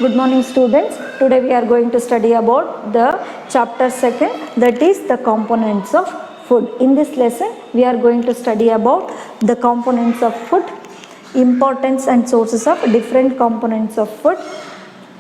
Good morning students. Today we are going to study about the chapter 2nd, that is the components of food. In this lesson we are going to study about the components of food, importance and sources of different components of food,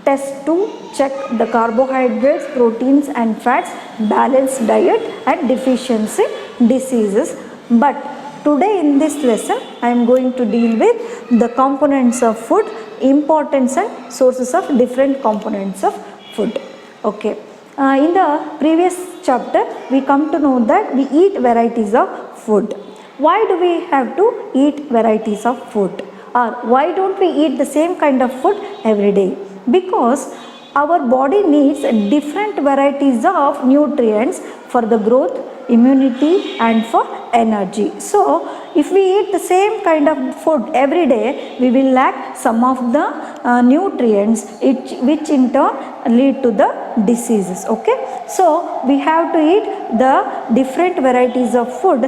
test to check the carbohydrates, proteins and fats, balanced diet and deficiency diseases. But today in this lesson I am going to deal with the components of food, importance and sources of different components of food. Okay. In the previous chapter we come to know that we eat varieties of food. Why do we have to eat varieties of food? Or why don't we eat the same kind of food every day? Because our body needs different varieties of nutrients for the growth, immunity and for energy. So if we eat the same kind of food every day, we will lack some of the nutrients which in turn lead to the diseases. Okay, so we have to eat the different varieties of food.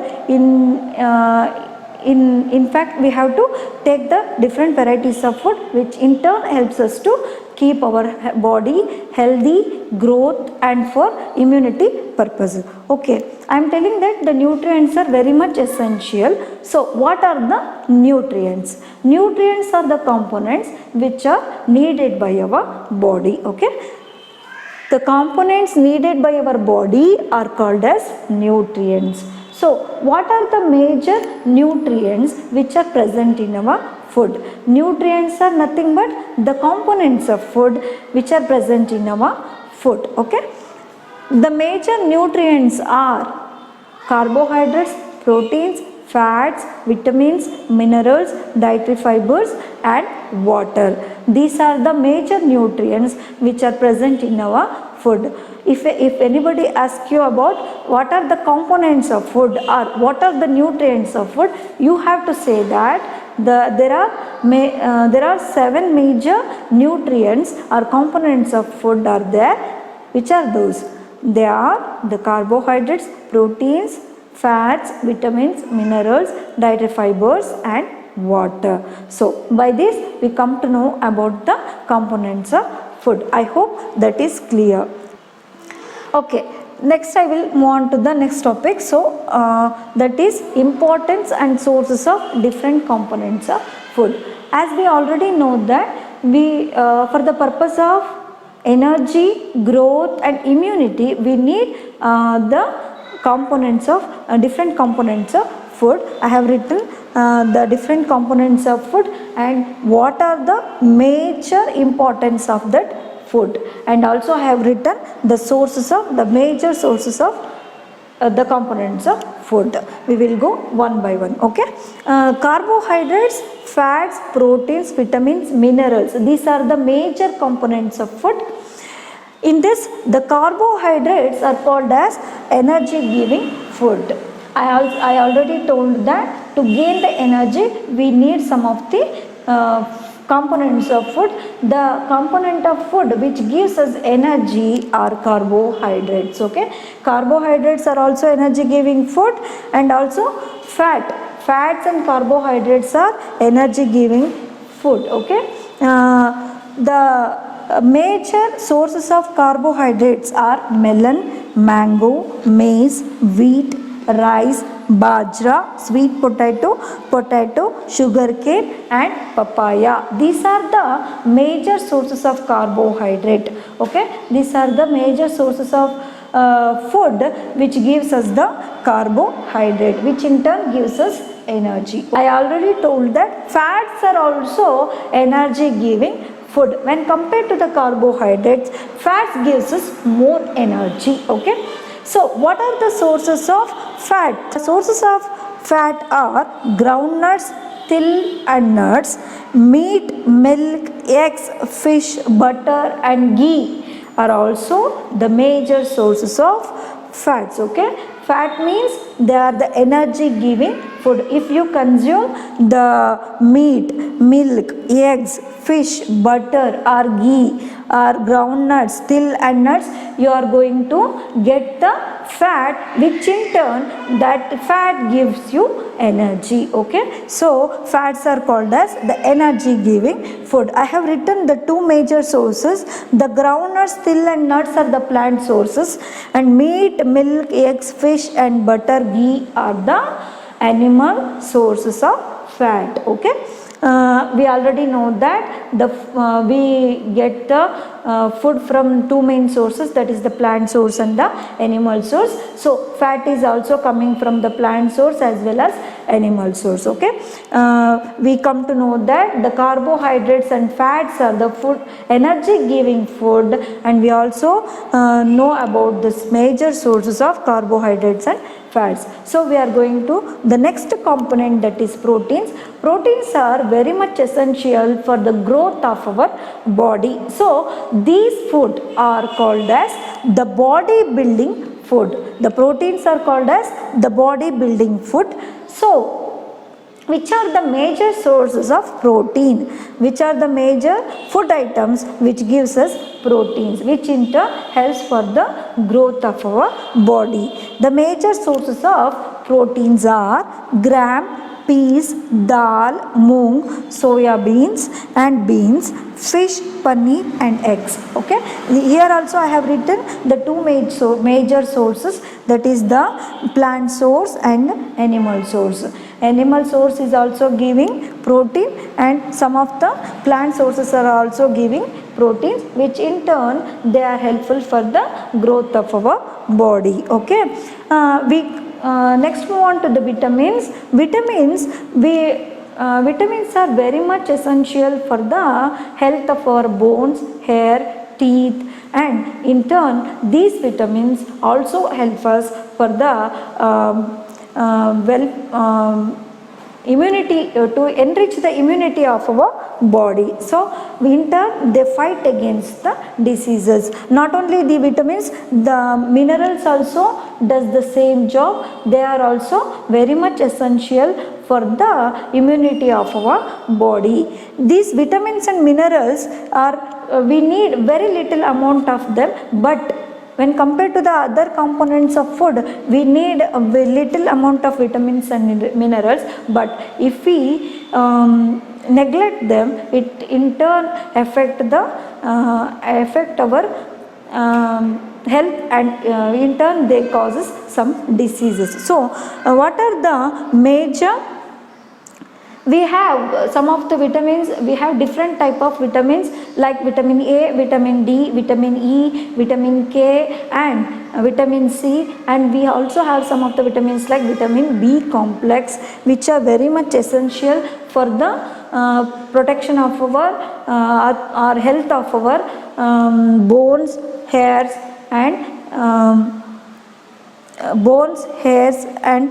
In fact we have to take the different varieties of food, which in turn helps us to keep our body healthy, growth and for immunity purposes. Okay, I am telling that the nutrients are very much essential. So what are the nutrients? Nutrients are the components which are needed by our body. Okay, the components needed by our body are called as nutrients. So what are the major nutrients which are present in our food? Nutrients are nothing but the components of food which are present in our food. Okay, the major nutrients are carbohydrates, proteins, fats, vitamins, minerals, dietary fibers and water. These are the major nutrients which are present in our food. If anybody asks you about what are the components of food or what are the nutrients of food, you have to say that there are 7 major nutrients or components of food are there. Which are those? They are the carbohydrates, proteins, fats, vitamins, minerals, dietary fibers and water. So by this we come to know about the components of food. I hope that is clear. Okay, next I will move on to the next topic. So that is importance and sources of different components of food. As we already know that we for the purpose of energy, growth and immunity we need the components of different components of food. I have written the different components of food and what are the major importance of that food, and also I have written the sources of the major sources of the components of food. We will go one by one. Okay, carbohydrates, fats, proteins, vitamins, minerals, these are the major components of food. In this, the carbohydrates are called as energy giving food. I already told that to gain the energy we need some of the components of food. The component of food which gives us energy are carbohydrates. Okay, carbohydrates are also energy giving food, and also fats and carbohydrates are energy giving food. Okay, the major sources of carbohydrates are melon, mango, maize, wheat, rice, bajra, sweet potato, sugarcane and papaya. These are the major sources of carbohydrate. Okay, these are the major sources of food which gives us the carbohydrate, which in turn gives us energy. I already told that fats are also energy giving food. When compared to the carbohydrates, fats gives us more energy. Okay, so what are the sources of fat? The sources of fat are groundnuts, till and nuts, meat, milk, eggs, fish, butter and ghee are also the major sources of fats. Okay, fat means they are the energy giving food. If you consume the meat, milk, eggs, fish, butter or ghee or groundnuts, till and nuts, you are going to get the fat, which in turn that fat gives you energy. Okay, so fats are called as the energy giving food. I have written the two major sources. The groundnuts, till and nuts are the plant sources, and meat, milk, eggs, fish and butter, ghee are the animal sources of fat. Okay, we already know that we get the food from two main sources, that is the plant source and the animal source. So fat is also coming from the plant source as well as animal source. Okay, we come to know that the carbohydrates and fats are the food, energy giving food, and we also know about this major sources of carbohydrates and fats. So we are going to the next component, that is proteins. Proteins are very much essential for the growth of our body. So these food are called as the body building food. The proteins are called as the body building food. So which are the major sources of protein? Which are the major food items which gives us proteins, which in turn helps for the growth of our body? The major sources of proteins are gram, peas, dal, moong, soya beans and beans, fish, paneer and eggs. Okay, here also I have written the two major sources, that is the plant source and animal source. Animal source is also giving protein, and some of the plant sources are also giving proteins, which in turn they are helpful for the growth of our body. Okay, we next move on to the vitamins. Vitamins are very much essential for the health of our bones, hair, teeth, and in turn these vitamins also help us for the immunity, to enrich the immunity of our body. So in turn they fight against the diseases. Not only the vitamins, the minerals also does the same job. They are also very much essential for the immunity of our body. These vitamins and minerals are, we need very little amount of them, but when compared to the other components of food, we need a very little amount of vitamins and minerals, but if we neglect them, it in turn affect our health, and in turn they causes some diseases. So what are the major? We have some of the vitamins, we have different type of vitamins like vitamin A, vitamin D, vitamin E, vitamin K and vitamin C, and we also have some of the vitamins like vitamin B complex, which are very much essential for the protection of our health of our bones, hairs and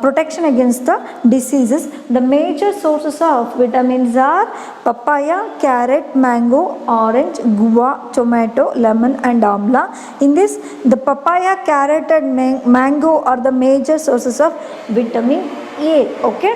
protection against the diseases. The major sources of vitamins are papaya, carrot, mango, orange, guava, tomato, lemon and amla. In this, the papaya, carrot and mango are the major sources of vitamin A. Okay,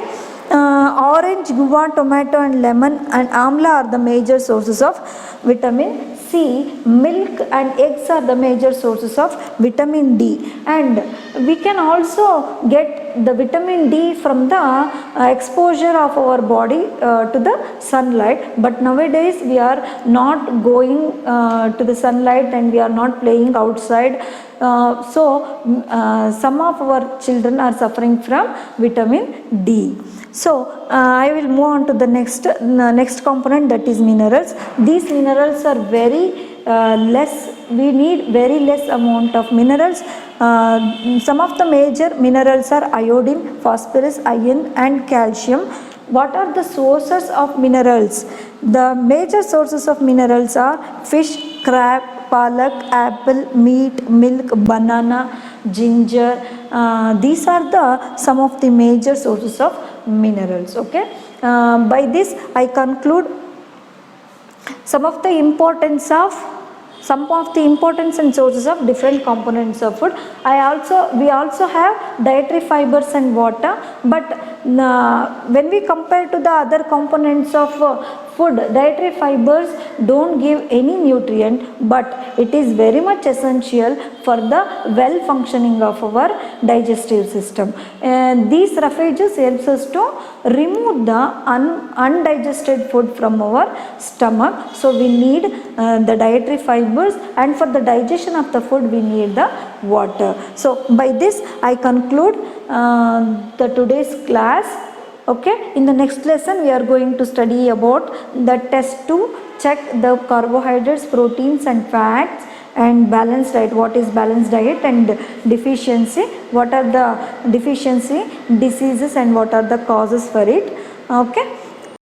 orange, guava, tomato and lemon and amla are the major sources of vitamin C. Milk and eggs are the major sources of vitamin D, and we can also get the vitamin D from the exposure of our body to the sunlight, but nowadays we are not going to the sunlight and we are not playing outside. So some of our children are suffering from vitamin D. So I will move on to the next component, that is minerals. These minerals are very less, we need very less amount of minerals. Some of the major minerals are iodine, phosphorus, iron and calcium. What are the sources of minerals? The major sources of minerals are fish, crab, palak, apple, meat, milk, banana, ginger. These are the some of the major sources of minerals. Okay, by this I conclude some of the importance of some of the importance and sources of different components of food. We also have dietary fibers and water, but when we compare to the other components of food, dietary fibers don't give any nutrient, but it is very much essential for the well functioning of our digestive system. And these roughages helps us to remove the undigested food from our stomach. So we need the dietary fibers, and for the digestion of the food we need the water. So by this I conclude the today's class. Okay, in the next lesson we are going to study about the test to check the carbohydrates, proteins and fats, and balanced diet. What is balanced diet and deficiency? What are the deficiency diseases and what are the causes for it? Okay.